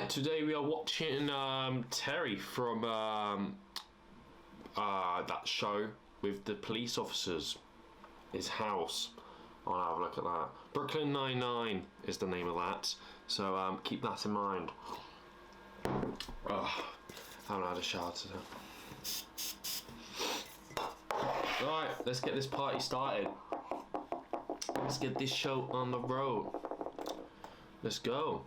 Alright, today we are watching Terry from that show with the police officers. His house. I'll have a look at that. Brooklyn Nine-Nine is the name of that. So keep that in mind. I haven't had a shower today. Alright, let's get this party started. Let's get this show on the road. Let's go.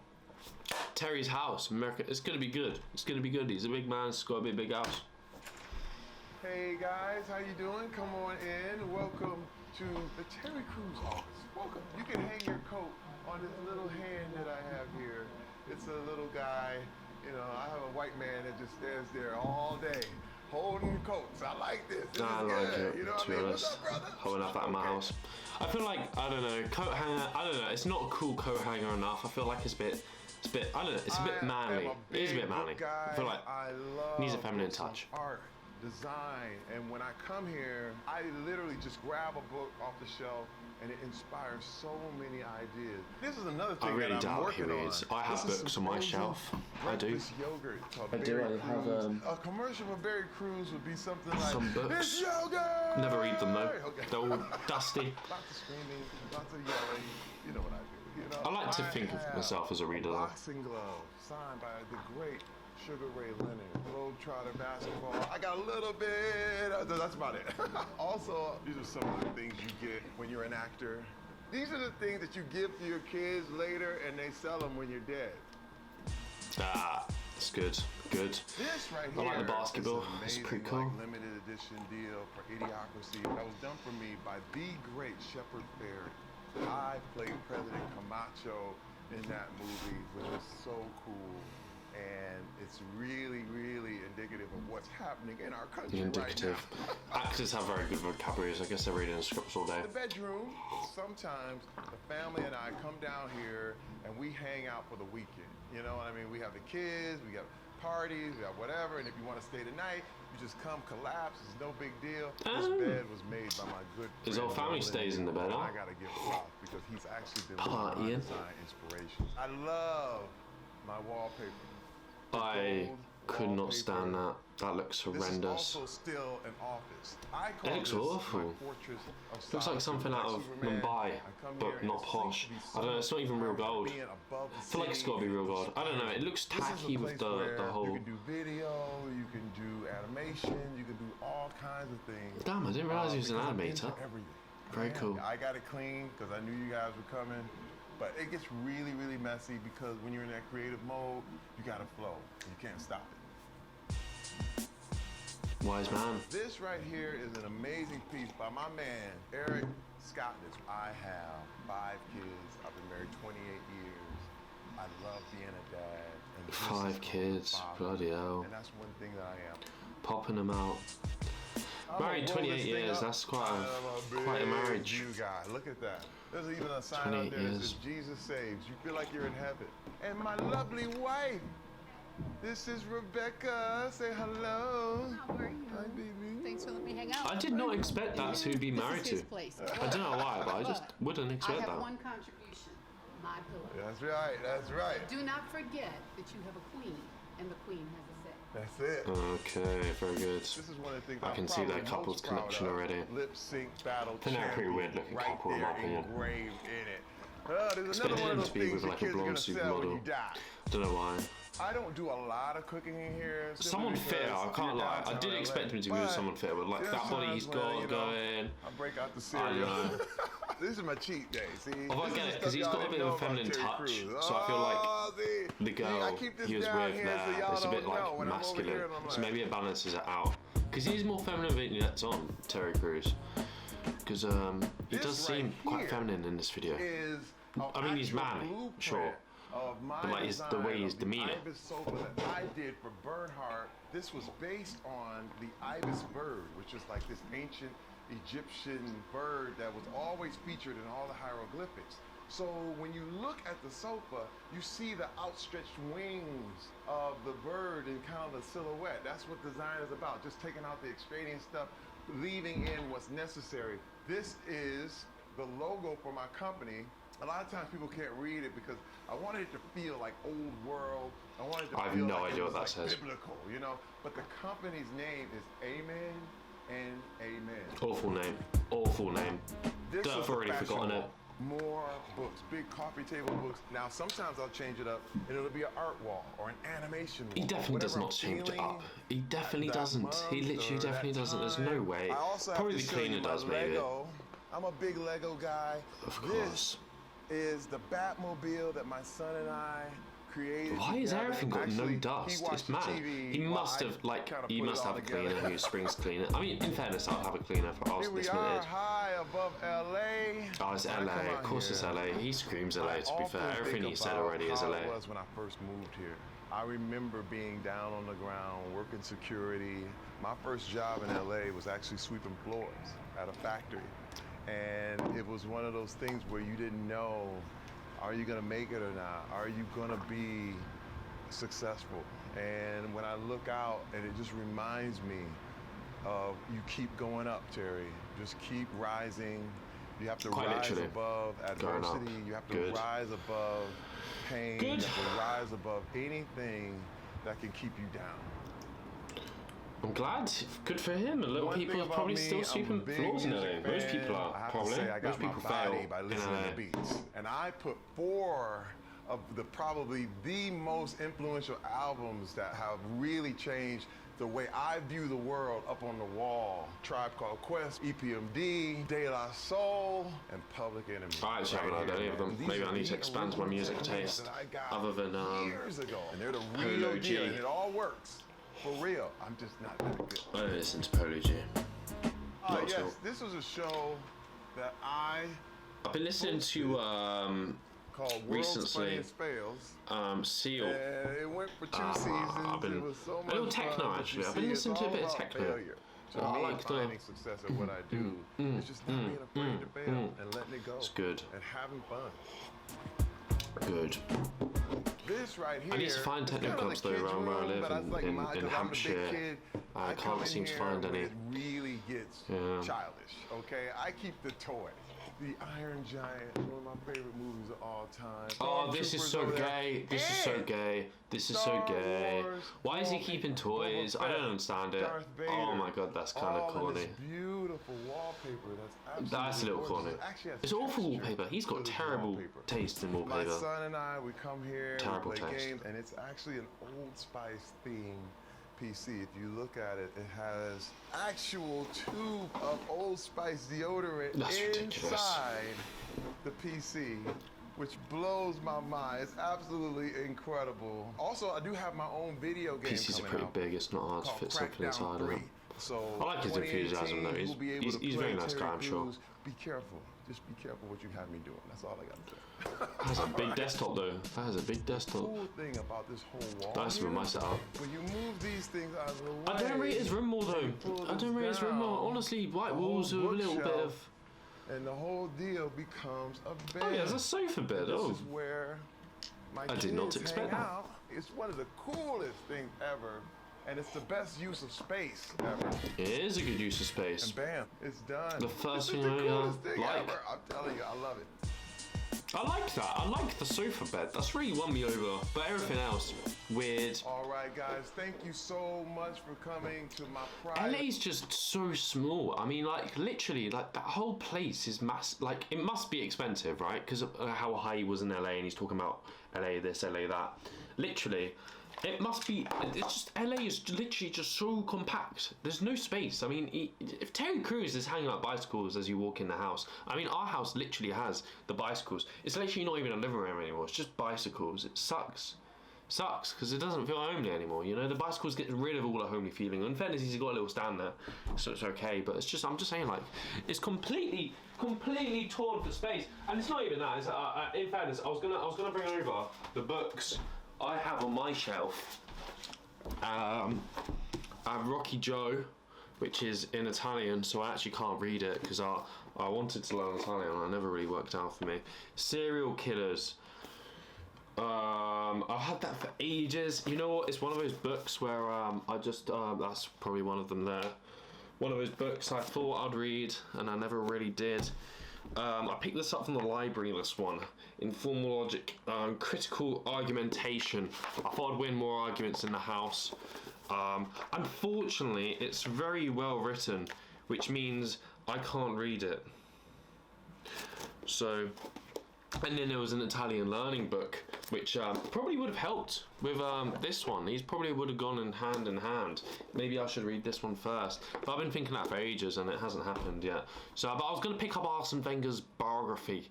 Terry's house, America. It's gonna be good. It's gonna be good. He's a big man. It's got to be a big house. Hey guys, how you doing? Come on in. Welcome to the Terry Crews office. Welcome. You can hang your coat on this little hand that I have here. It's a little guy. You know, I have a white man that just stands there all day holding coats. I like this. I like it. You know what I mean? What's up, brother? Holding up that in my house. I feel like, I don't know, coat hanger. I don't know. It's not a cool coat hanger enough. I feel like it's a bit. I don't know. It's a bit manly. It is a bit manly. I feel like it needs a feminine touch. Art, design, and when I come here, I literally just grab a book off the shelf, and it inspires so many ideas. This is another thing really that I'm working on. I have books on my shelf. I do. Yogurt I do. I have a commercial for Berry Cruise would be something like some books. It's yogurt. Never read them though. Okay. They're all dusty. Lots of screaming, lots of yelling. You know what I do. You know, I like to think of myself as a reader though. Boxing glove signed by the great Sugar Ray Leonard. Globetrotter basketball. I got a little bit. That's about it. Also, these are some of the things you get when you're an actor. These are the things that you give to your kids later, and they sell them when you're dead. Ah, it's good. Good. This right here. I like the basketball. It's pretty cool. Like, limited edition deal for Idiocracy that was done for me by the great Shepard Fairey. I played President Camacho in that movie, which was so cool. And it's really, really indicative of what's happening in our country right now. Actors have very good vocabularies. I guess they're reading the scripts all day. The bedroom, sometimes the family and I come down here and we hang out for the weekend. You know what I mean? We have the kids, we got parties, we got whatever, and if you want to stay the night, you just come collapse. It's no big deal. This bed was made by my good friend. His whole family stays in the bed, huh? I gotta give props because he's actually been one of my design inspirations. I love my wallpaper. I could not stand that. That looks horrendous. This is also still an office. It looks awful. Looks like something out of Mumbai, but not posh. I don't know, it's not even real gold. I feel like it's got to be real gold. I don't know, it looks tacky with the whole... You can do video, you can do animation, you can do all kinds of things. Damn, I didn't realize he was an animator. Very cool. I got it clean because I knew you guys were coming. But it gets really, really messy because when you're in that creative mode, you gotta flow. You can't stop it. Wise man. This right here is an amazing piece by my man, Eric Scottis. I have 5 kids. I've been married 28 years. I love being a dad. And 5 kids, bloody hell. And that's one thing that I am. Popping them out. Married 28 years, that's quite a marriage. You guy, look at that. There's even a sign out there that says Jesus saves. You feel like you're in heaven. And my lovely wife, this is Rebecca. Say hello. How are you? Hi, baby. Thanks for letting me hang out. I did not expect that to be married to. Place. I don't know why, but I just wouldn't expect that. I have one contribution, my pillow. That's right, that's right. Do not forget that you have a queen, and the queen has a say. That's it. Okay, very good. This is one of the things I can see their couple's connection already. Lip sync battle. They're a pretty weird looking couple, in my opinion. Engraved in it. There's Expected another one of him those to be things with your like a kids are blonde gonna sell when you supermodel. die. Don't know why. I don't do a lot of cooking in here. Someone fitter, I can't lie. I did expect him to be with someone fitter, but like that body he's got going. I break out the cereal. I know. This is my cheat day, see? I get it, because he's got a bit of a feminine touch, so I feel like the girl he was with there is a bit like masculine, so maybe it balances it out. Because he's more feminine than he lets on, Terry Crews. Because he does seem quite feminine in this video. I mean, he's manly, sure. But like the way his demeanor. Ibis sofa that I did for Bernhardt. This was based on the ibis bird, which is like this ancient Egyptian bird that was always featured in all the hieroglyphics. So when you look at the sofa, you see the outstretched wings of the bird and kind of the silhouette. That's what design is about, just taking out the extraneous stuff, leaving in what's necessary. This is the logo for my company. A lot of times people can't read it because I wanted it to feel like old world. I wanted to I have feel no like idea it what was that like says. biblical, you know. But the company's name is Amen and Amen. Awful name. Awful name. This I've was the already fashion forgotten it. wall. More books, big coffee table books. Now sometimes I'll change it up and it'll be an art wall or an animation wall. He definitely does not change it up. He definitely doesn't. He literally definitely doesn't. There's no way. I also Probably have the to show cleaner you my does, maybe. Lego. I'm a big Lego guy. Of course. This is the Batmobile that my son and I created. Why has together. everything got Actually, no dust? It's mad. He must have, like, he must have a cleaner who springs cleaner. I mean, in fairness, I'll have a cleaner for us Here we this are, minute. high above LA. Oh, it's Come LA. on Of course here. it's LA. He screams LA, to be I fair. often Everything think he said about already is how LA. it was when I first moved here. I remember being down on the ground, working security. My first job in LA was actually sweeping floors at a factory. And it was one of those things where you didn't know, are you gonna make it or not? Are you gonna be successful? And when I look out, and it just reminds me of you keep going up, Terry. Just keep rising. You have to Quite rise literally. above Going up. adversity. You have to Good. rise above pain. Good. You have to rise above anything that can keep you down. I'm glad. Good for him. And little One people thing are about probably me, still I'm a sweeping big floors in LA. music Most fan. people are, I have probably. to say, I got Most people my body fail by in listening LA. to beats. And I put 4 of the probably the most influential albums that have really changed the way I view the world up on the wall. Tribe Called Quest, EPMD, De La Soul, and Public Enemy. I actually haven't heard any of them. These Maybe are I need to the expand my music original taste. that I got Other than years ago. And they're the Polo real G. deal, and it all works. For real. I'm just not that good. I don't listen to Polo G. Not at Yes, all. this was a show that I've been listening to called World's recently Funniest Fails. Seal. And it went for 2 I've seasons. been It was so a much little techno, fun. actually. You I've been see, listening it's to a all bit of about techno. failure. To I me, like the- finding success at what I do is just not being afraid to fail and letting it go. It's good. And having fun. Good. This right here. I need to find is techno kinda clubs the though kids' around where I room, live but that's like in mine, 'cause I'm a big Hampshire. kid. I come can't in seem to here find when any. It really gets Yeah. childish. Okay, I keep the toys. The Iron Giant, one of my favorite movies of all time. Oh, this is so Stormtroopers over there. gay. This is so And gay. This is so Star gay. Wars, Why is he Boba keeping toys? I Fett, don't understand it. Darth Vader, Oh my god, that's kind of all in corny. this beautiful wallpaper. That's That's a little gorgeous. corny. It actually has It's awful texture wallpaper. He's to got this terrible wallpaper. taste in My wallpaper. son and I, we come here, Terrible we play taste. games, and it's actually an Old Spice theme PC. If you look at it, it has actual tube of Old Spice deodorant That's ridiculous. inside the PC, which blows my mind. It's absolutely incredible. Also, I do have my own video game PCs are coming pretty out big. It's not hard to called fit something Crackdown inside of 3. them. So I like his enthusiasm, though. 2018, He's- we'll be able he's- to he's a very play nice guy, Terry I'm sure. Crews. Be careful. Just be careful what you have me doing. That's all I got to say. That has a big desktop though. That has a big desktop. Cool thing about this whole wall. Nice with here, my setup. when you move these things out of the way, I don't rate his room more though. pull I don't this rate his room more. down, Honestly, white the walls are whole a little bit of. bookshelf, and the whole deal becomes a bed. Oh yeah, there's a sofa bed. This Oh, is where my I did not kids expect hang that. out. It's one of the coolest things ever, and it's the best use of space ever. it is a good use of space. And bam, it's done. The first this is thing the I coolest thing like. ever. I'm telling you, I love it. I like that. I like the sofa bed. That's really won me over. But everything else, weird. All right, guys, thank you so much for coming to my private. LA's just so small. I mean, like literally, like that whole place is like it must be expensive, right? Because of how high he was in LA, and he's talking about LA this, LA that. Literally, it must be. It's just LA is literally just so compact. There's no space. I mean, if Terry Crews is hanging out bicycles as you walk in the house, I mean, our house literally has the bicycles. It's literally not even a living room anymore. It's just bicycles. It sucks. Sucks because it doesn't feel homely anymore. You know, the bicycles get rid of all the homely feeling. In fairness, he's got a little stand there, so it's okay. But it's just, I'm just saying, like, it's completely torn for space. And it's not even that. It's, in fairness, I was gonna bring over the books I have on my shelf. I have Rocky Joe, which is in Italian, so I actually can't read it because I wanted to learn Italian and it never really worked out for me. Serial Killers. I've had that for ages. You know what? It's one of those books where I just that's probably one of them there. One of those books I thought I'd read and I never really did. I picked this up from the library, this one. Informal logic, critical argumentation. I thought I'd win more arguments in the house. Unfortunately, it's very well written, which means I can't read it. So, and then there was an Italian learning book, which probably would have helped with this one. These probably would have gone in hand. Maybe I should read this one first. But I've been thinking that for ages and it hasn't happened yet. So, but I was going to pick up Arsene Wenger's biography.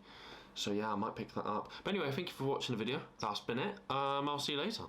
So yeah, I might pick that up. But anyway, thank you for watching the video. That's been it. I'll see you later.